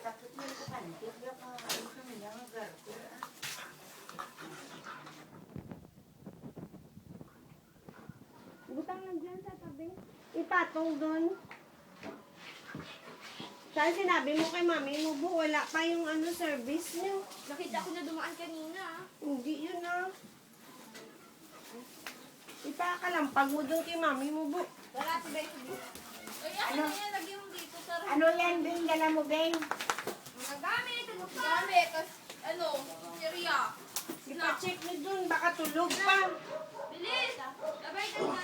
takot mo ko kantik. Ano kami lang ang garko. Butang lang dyan sa tabi. Ipatong doon. Saan sinabi mo kay mami mo bu? Wala pa yung ano service niyo. Nakita ko na dumaan kanina. Hindi yun ah. Ipakalampag mo doon kay mami mo bu. Wala si Bay sa dito. Ay, ano yan? Lagyan mo dito sa Ano yan, Bing? Dala mo, Bing? mga gamit. Ano pa? Gamit. Tapos, ano, Syria. Ipa-check mo doon. Baka tulog pa. Bilis! Abay ka na.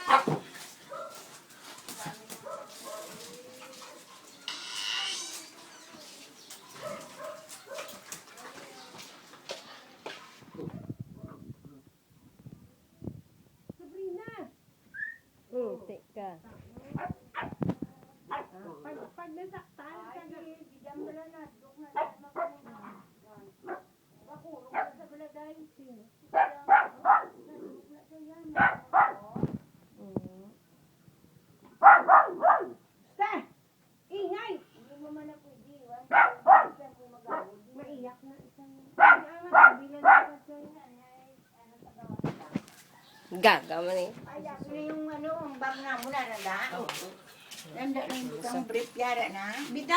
Sabrina! Teka. Pag nasaktan ka na. Bidang dala na. Duk na. Bakulong ka sa balagay. Sino? Sa! Ingay! Hindi mo man na pwede. Iwan. Saan ko mag-awod? Maiyak na isang... Bilang na sa'yo. Gagaman eh. Ay, ako na yung ano, ang bag na mo na nanda. Nanda na yung butang brief yara na. Bida!